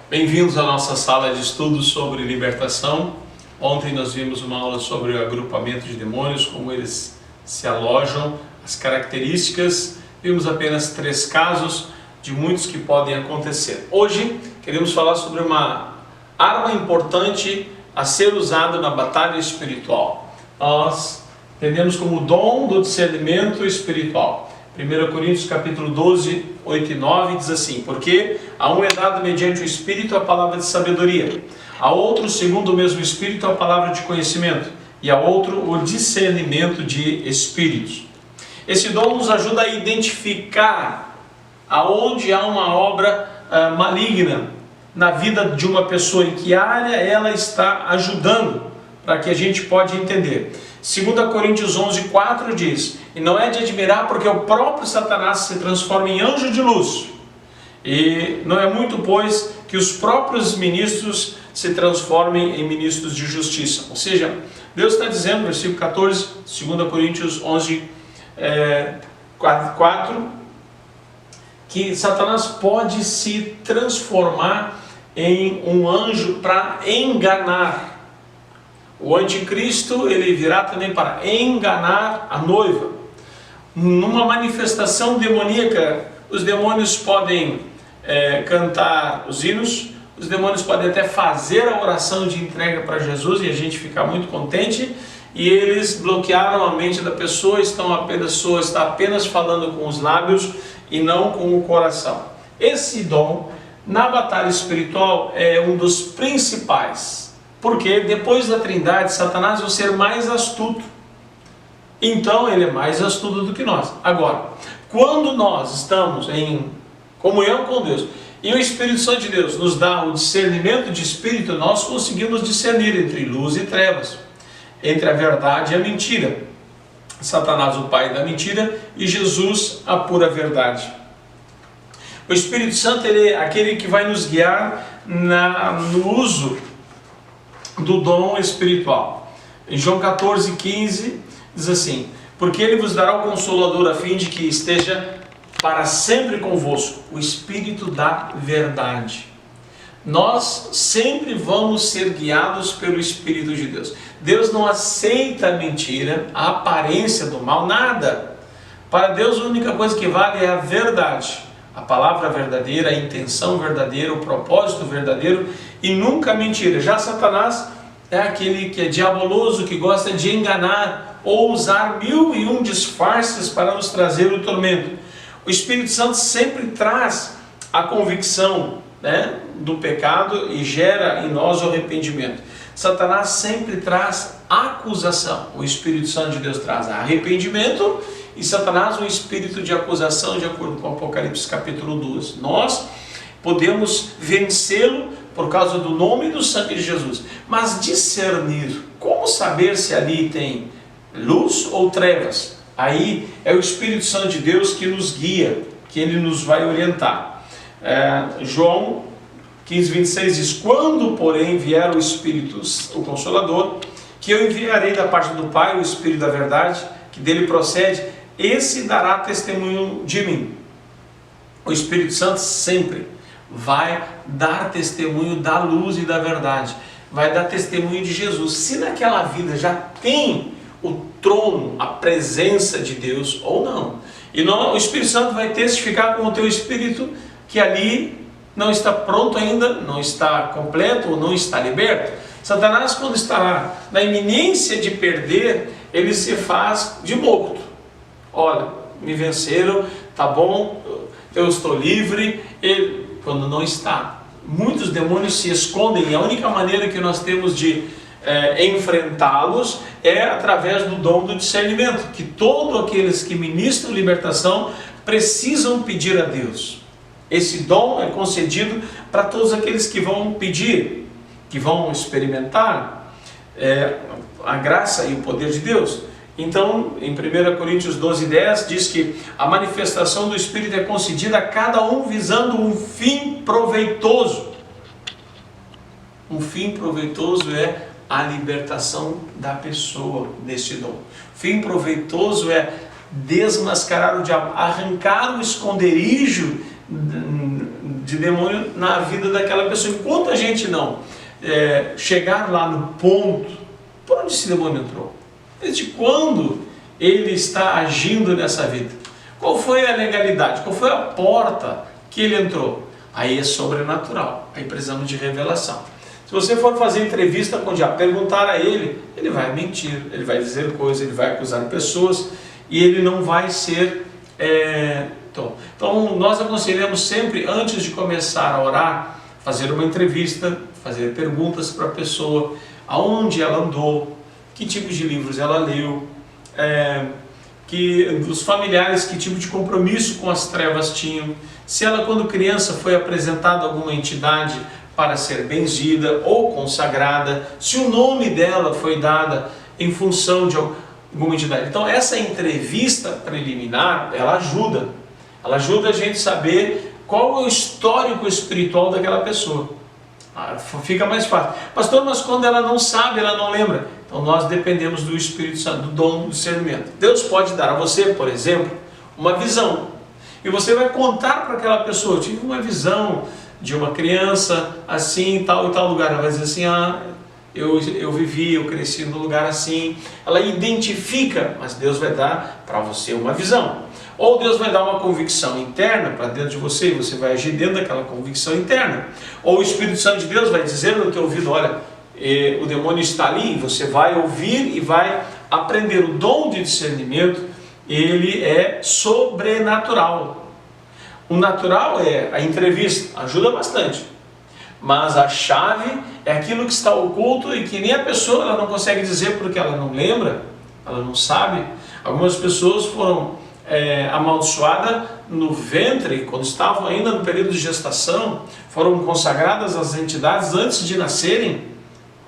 Bem-vindos à nossa sala de estudos sobre libertação. Ontem nós vimos uma aula sobre o agrupamento de demônios, como eles se alojam, as características. Vimos apenas 3 casos de muitos que podem acontecer. Hoje queremos falar sobre uma arma importante a ser usada na batalha espiritual. Nós entendemos como o dom do discernimento espiritual. 1 Coríntios capítulo 12, 8 e 9 diz assim: porque a um é dado mediante o Espírito a palavra de sabedoria, a outro segundo o mesmo Espírito a palavra de conhecimento, e a outro o discernimento de espíritos. Esse dom nos ajuda a identificar aonde há uma obra maligna na vida de uma pessoa, em que área ela está ajudando, para que a gente pode entender. 2 Coríntios 11, 4 diz: e não é de admirar, porque o próprio Satanás se transforma em anjo de luz. E não é muito, pois, que os próprios ministros se transformem em ministros de justiça. Ou seja, Deus está dizendo, versículo 14, 2 Coríntios 11, 4, que Satanás pode se transformar em um anjo para enganar. O anticristo, ele virá também para enganar a noiva. Numa manifestação demoníaca, os demônios podem cantar os hinos, os demônios podem até fazer a oração de entrega para Jesus e a gente ficar muito contente, e eles bloquearam a mente da pessoa, está apenas falando com os lábios e não com o coração. Esse dom, na batalha espiritual, é um dos principais. Porque depois da Trindade, Satanás é o ser mais astuto. Então ele é mais astuto do que nós. Agora, quando nós estamos em comunhão com Deus e o Espírito Santo de Deus nos dá o discernimento de espírito, nós conseguimos discernir entre luz e trevas, entre a verdade e a mentira. Satanás, o pai da mentira, e Jesus, a pura verdade. O Espírito Santo, ele é aquele que vai nos guiar no uso do dom espiritual. Em João 14, 15 diz assim: porque ele vos dará o Consolador, a fim de que esteja para sempre convosco, o Espírito da verdade. Nós sempre vamos ser guiados pelo Espírito de Deus. Deus não aceita a mentira, a aparência do mal, nada. Para Deus a única coisa que vale é a verdade, a palavra verdadeira, a intenção verdadeira, o propósito verdadeiro, e nunca mentira. Já Satanás é aquele que é diaboloso, que gosta de enganar ou usar 1001 disfarces para nos trazer o tormento. O Espírito Santo sempre traz a convicção, do pecado e gera em nós o arrependimento. Satanás sempre traz acusação. O Espírito Santo de Deus traz arrependimento, e Satanás um espírito de acusação, de acordo com Apocalipse capítulo 2. Nós podemos vencê-lo por causa do nome e do sangue de Jesus. Mas discernir, como saber se ali tem luz ou trevas? Aí é o Espírito Santo de Deus que nos guia, que ele nos vai orientar. João 15, 26 diz: quando, porém, vier o Espírito, o Consolador, que eu enviarei da parte do Pai, o Espírito da verdade, que dele procede, esse dará testemunho de mim. O Espírito Santo sempre vai dar testemunho da luz e da verdade, vai dar testemunho de Jesus. Se naquela vida já tem o trono, a presença de Deus ou não. E o Espírito Santo vai testificar com o teu espírito que ali não está pronto ainda, não está completo ou não está liberto. Satanás, quando está na iminência de perder, ele se faz de morto. Olha, me venceram, tá bom, eu estou livre. Quando não está, muitos demônios se escondem, e a única maneira que nós temos de enfrentá-los é através do dom do discernimento, que todos aqueles que ministram libertação precisam pedir a Deus. Esse dom é concedido para todos aqueles que vão pedir, que vão experimentar a graça e o poder de Deus. Então, em 1 Coríntios 12, 10, diz que a manifestação do Espírito é concedida a cada um visando um fim proveitoso. Um fim proveitoso é a libertação da pessoa neste dom. Fim proveitoso é desmascarar o diabo, arrancar o esconderijo de demônio na vida daquela pessoa. Enquanto a gente não chegar lá no ponto, por onde esse demônio entrou? Desde quando ele está agindo nessa vida? Qual foi a legalidade? Qual foi a porta que ele entrou? Aí é sobrenatural, aí precisamos de revelação. Se você for fazer entrevista com o diabo, perguntar a ele, ele vai mentir, ele vai dizer coisas, ele vai acusar pessoas e ele não vai ser... Então nós aconselhamos sempre, antes de começar a orar, fazer uma entrevista, fazer perguntas para a pessoa, aonde ela andou, que tipo de livros ela leu, os familiares, que tipo de compromisso com as trevas tinham, se ela quando criança foi apresentada a alguma entidade para ser benzida ou consagrada, se o nome dela foi dada em função de alguma entidade. Então essa entrevista preliminar, ela ajuda a gente a saber qual é o histórico espiritual daquela pessoa. Fica mais fácil. Pastor, mas quando ela não sabe, ela não lembra. Então nós dependemos do Espírito Santo, do dom do discernimento. Deus pode dar a você, por exemplo, uma visão. E você vai contar para aquela pessoa: eu tive uma visão de uma criança assim, em tal e tal lugar. Ela vai dizer assim: eu vivi, eu cresci num lugar assim. Ela identifica, mas Deus vai dar para você uma visão. Ou Deus vai dar uma convicção interna para dentro de você, e você vai agir dentro daquela convicção interna. Ou o Espírito Santo de Deus vai dizer no teu ouvido: olha, o demônio está ali, e você vai ouvir e vai aprender. O dom de discernimento, ele é sobrenatural. O natural é a entrevista, ajuda bastante. Mas a chave é aquilo que está oculto e que nem a pessoa ela não consegue dizer porque ela não lembra, ela não sabe. Algumas pessoas foram amaldiçoadas no ventre, quando estavam ainda no período de gestação, foram consagradas às entidades antes de nascerem.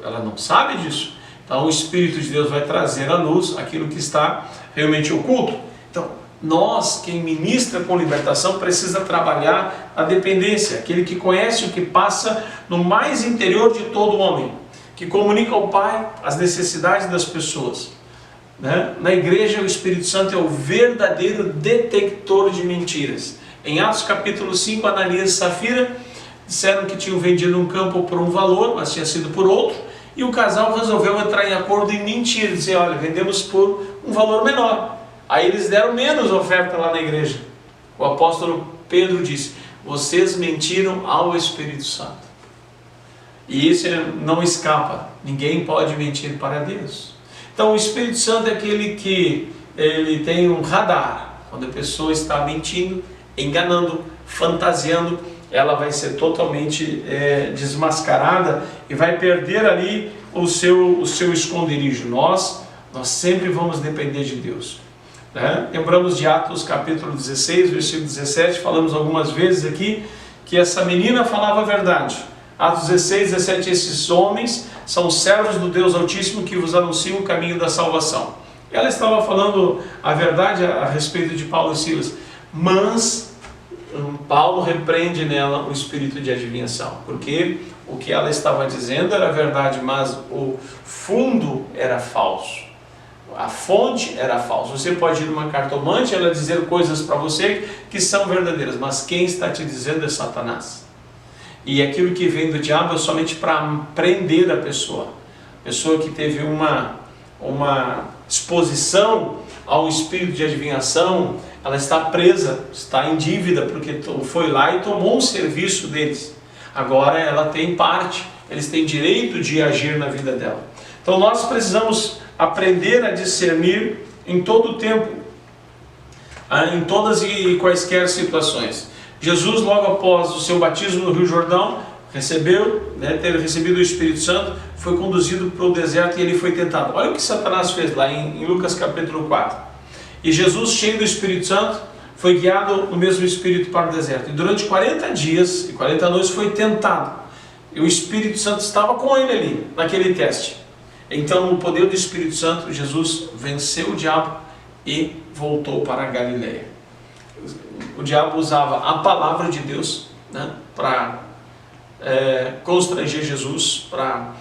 Ela não sabe disso. Então o Espírito de Deus vai trazer à luz aquilo que está realmente oculto. Então nós, quem ministra com libertação, precisa trabalhar a dependência, aquele que conhece o que passa no mais interior de todo homem, que comunica ao Pai as necessidades das pessoas. Na igreja, o Espírito Santo é o verdadeiro detector de mentiras. Em Atos capítulo 5, Ananias e Safira disseram que tinham vendido um campo por um valor, mas tinha sido por outro, e o casal resolveu entrar em acordo em mentir, dizer: olha, vendemos por um valor menor. Aí eles deram menos oferta lá na igreja. O apóstolo Pedro disse: vocês mentiram ao Espírito Santo. E isso não escapa, ninguém pode mentir para Deus. Então o Espírito Santo é aquele que ele tem um radar. Quando a pessoa está mentindo, enganando, fantasiando, ela vai ser totalmente desmascarada e vai perder ali o seu esconderijo. Nós sempre vamos depender de Deus. Lembramos de Atos capítulo 16, versículo 17, falamos algumas vezes aqui que essa menina falava a verdade. Atos 16, 17, esses homens são servos do Deus Altíssimo que vos anunciam o caminho da salvação. Ela estava falando a verdade a respeito de Paulo e Silas, mas Paulo repreende nela o espírito de adivinhação, porque o que ela estava dizendo era verdade, mas o fundo era falso. A fonte era falsa. Você pode ir numa cartomante, ela dizer coisas para você que são verdadeiras, mas quem está te dizendo é Satanás. E aquilo que vem do diabo é somente para prender a pessoa. Pessoa que teve uma exposição ao espírito de adivinhação, ela está presa, está em dívida, porque foi lá e tomou um serviço deles. Agora ela tem parte, eles têm direito de agir na vida dela. Então nós precisamos aprender a discernir em todo o tempo, em todas e quaisquer situações. Jesus, logo após o seu batismo no Rio Jordão, ter recebido o Espírito Santo, foi conduzido para o deserto e ele foi tentado. Olha o que Satanás fez lá em Lucas capítulo 4. E Jesus, cheio do Espírito Santo, foi guiado no mesmo Espírito para o deserto. E durante 40 dias e 40 noites foi tentado. E o Espírito Santo estava com ele ali, naquele teste. Então, no poder do Espírito Santo, Jesus venceu o diabo e voltou para a Galileia. O diabo usava a palavra de Deus para constranger Jesus, para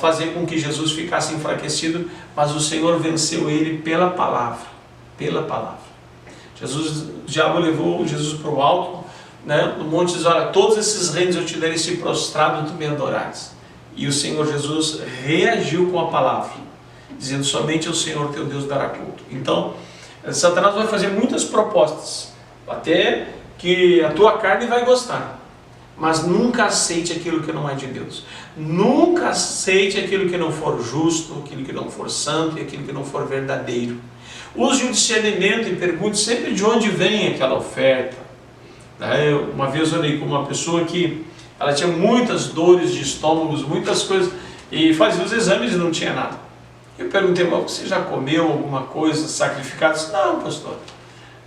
fazer com que Jesus ficasse enfraquecido, mas o Senhor venceu ele pela palavra. Pela palavra. O diabo levou Jesus para o alto, né, no monte diz, olha, todos esses reinos eu te darei se prostrado tu me adorares. E o Senhor Jesus reagiu com a palavra, dizendo, somente ao Senhor teu Deus dará culto. Então, Satanás vai fazer muitas propostas, até que a tua carne vai gostar, mas nunca aceite aquilo que não é de Deus. Nunca aceite aquilo que não for justo, aquilo que não for santo e aquilo que não for verdadeiro. Use o discernimento e pergunte sempre de onde vem aquela oferta. Uma vez eu olhei com uma pessoa que ela tinha muitas dores de estômago, muitas coisas, e fazia os exames e não tinha nada. Eu perguntei, mas você já comeu alguma coisa sacrificada? Disse, não, pastor.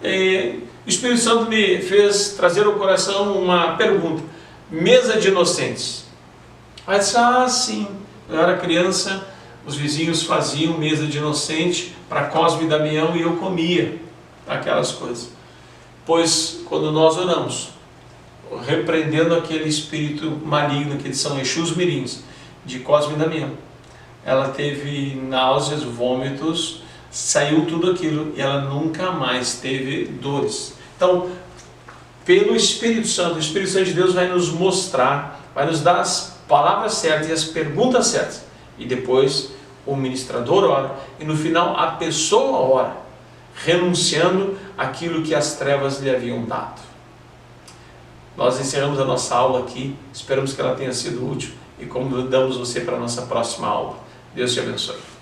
O Espírito Santo me fez trazer ao coração uma pergunta. Mesa de inocentes. Aí disse, sim, eu era criança, os vizinhos faziam mesa de inocente para Cosme e Damião e eu comia aquelas coisas. Pois quando nós oramos, repreendendo aquele espírito maligno que são Exus Mirins, de Cosme e Damião, ela teve náuseas, vômitos, saiu tudo aquilo e ela nunca mais teve dores. Então, pelo Espírito Santo, o Espírito Santo de Deus vai nos mostrar, vai nos dar as palavras certas e as perguntas certas. E depois o ministrador ora e no final a pessoa ora, renunciando aquilo que as trevas lhe haviam dado. Nós encerramos a nossa aula aqui, esperamos que ela tenha sido útil e convidamos você para a nossa próxima aula. Deus te abençoe.